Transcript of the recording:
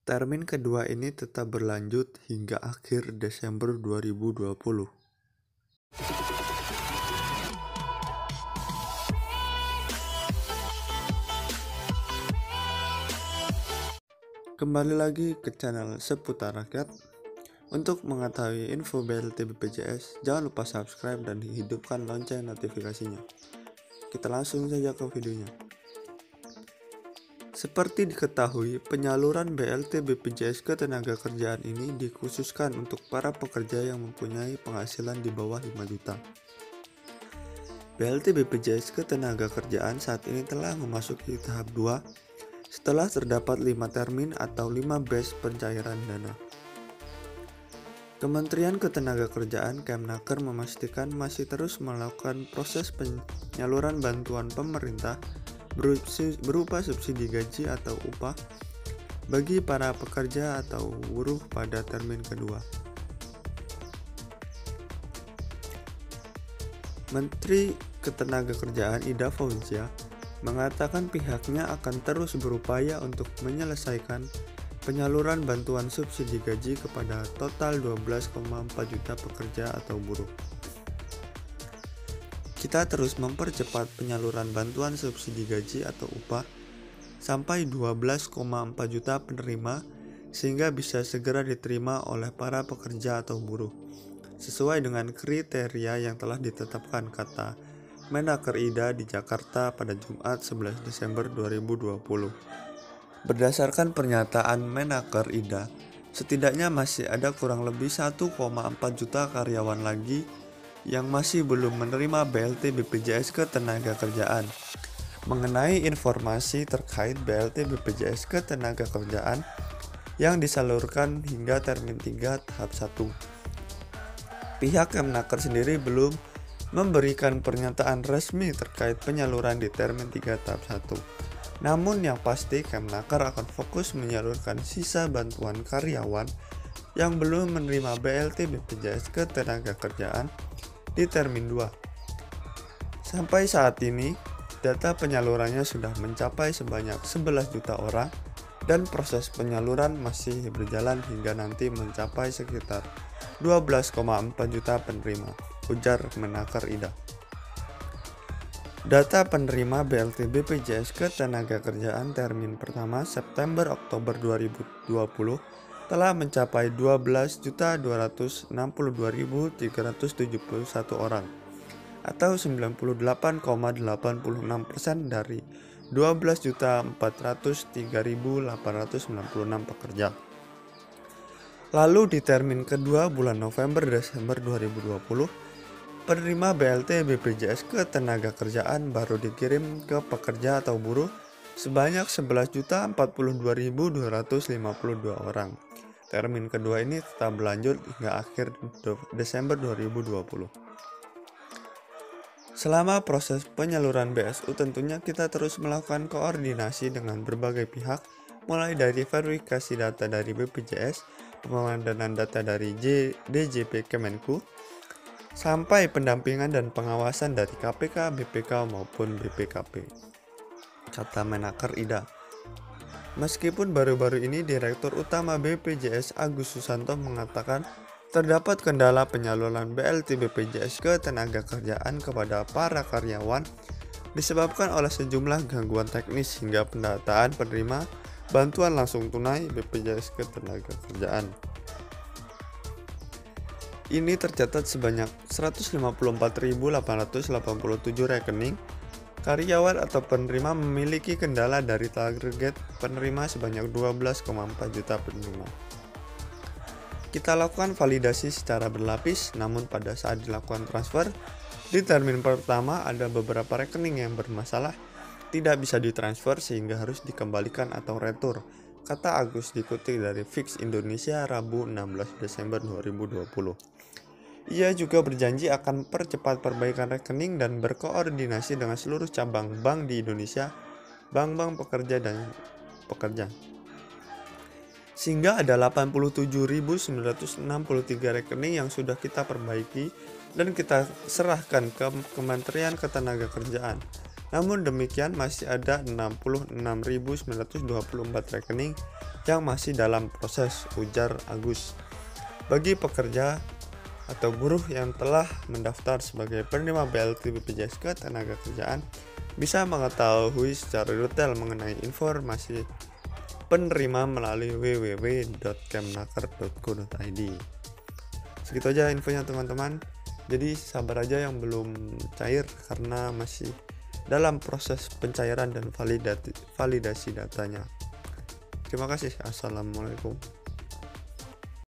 Termin kedua ini tetap berlanjut hingga akhir Desember 2020. Kembali lagi ke channel Seputar Rakyat. Untuk mengetahui info BLT BPJS, jangan lupa subscribe dan hidupkan lonceng notifikasinya. Kita langsung saja ke videonya. Seperti diketahui, penyaluran BLT BPJS Ketenagakerjaan ini dikhususkan untuk para pekerja yang mempunyai penghasilan di bawah 5 juta. BLT BPJS Ketenagakerjaan saat ini telah memasuki tahap 2 setelah terdapat 5 termin atau 5 batch pencairan dana. Kementerian Ketenagakerjaan Kemnaker memastikan masih terus melakukan proses penyaluran bantuan pemerintah berupa subsidi gaji atau upah bagi para pekerja atau buruh pada termin kedua. Menteri Ketenagakerjaan Ida Fauzia mengatakan pihaknya akan terus berupaya untuk menyelesaikan penyaluran bantuan subsidi gaji kepada total 12,4 juta pekerja atau buruh. Kita terus mempercepat penyaluran bantuan subsidi gaji atau upah sampai 12,4 juta penerima sehingga bisa segera diterima oleh para pekerja atau buruh sesuai dengan kriteria yang telah ditetapkan, kata Menaker Ida di Jakarta pada Jumat 11 Desember 2020. Berdasarkan pernyataan Menaker Ida, setidaknya masih ada kurang lebih 1,4 juta karyawan lagi yang masih belum menerima BLT BPJS Ketenagakerjaan. Mengenai informasi terkait BLT BPJS Ketenagakerjaan yang disalurkan hingga termin 3 tahap 1. Pihak Kemnaker sendiri belum memberikan pernyataan resmi terkait penyaluran di termin 3 tahap 1. Namun yang pasti Kemnaker akan fokus menyalurkan sisa bantuan karyawan yang belum menerima BLT BPJS Ketenagakerjaan di termin 2. Sampai saat ini, data penyalurannya sudah mencapai sebanyak 11 juta orang dan proses penyaluran masih berjalan hingga nanti mencapai sekitar 12,4 juta penerima, ujar Menaker Ida. Data penerima BLT BPJS Ketenagakerjaan termin pertama September-Oktober 2020 telah mencapai 12.262.371 orang atau 98,86% dari 12.403.896 pekerja. Lalu di termin kedua bulan November-Desember 2020, penerima BLT BPJS Ketenagakerjaan baru dikirim ke pekerja atau buruh sebanyak 11.042.252 orang. Termin kedua ini tetap berlanjut hingga akhir Desember 2020. Selama proses penyaluran BSU tentunya kita terus melakukan koordinasi dengan berbagai pihak, mulai dari verifikasi data dari BPJS, pemadanan data dari DJP Kemenku, sampai pendampingan dan pengawasan dari KPK, BPK maupun BPKP, kata Menaker Ida. Meskipun baru-baru ini Direktur Utama BPJS Agus Susanto mengatakan terdapat kendala penyaluran BLT BPJS Ketenagakerjaan kepada para karyawan disebabkan oleh sejumlah gangguan teknis hingga pendataan penerima bantuan langsung tunai BPJS Ketenagakerjaan. Ini tercatat sebanyak 154.887 rekening karyawan atau penerima memiliki kendala dari target penerima sebanyak 12,4 juta penerima. Kita lakukan validasi secara berlapis, namun pada saat dilakukan transfer, di termin pertama ada beberapa rekening yang bermasalah, tidak bisa ditransfer sehingga harus dikembalikan atau retur, kata Agus dikutip dari Fix Indonesia Rabu 16 Desember 2020. Ia juga berjanji akan percepat perbaikan rekening dan berkoordinasi dengan seluruh cabang bank di Indonesia, bank-bank pekerja dan pekerja. Sehingga ada 87.963 rekening yang sudah kita perbaiki dan kita serahkan ke Kementerian Ketenagakerjaan. Namun demikian masih ada 66.924 rekening yang masih dalam proses, ujar Agus. Bagi pekerja atau buruh yang telah mendaftar sebagai penerima BLT BPJS Ketenagakerjaan bisa mengetahui secara detail mengenai informasi penerima melalui www.kemnaker.go.id. Segitu aja infonya teman-teman. Jadi sabar aja yang belum cair karena masih dalam proses pencairan dan validasi datanya. Terima kasih. Assalamualaikum.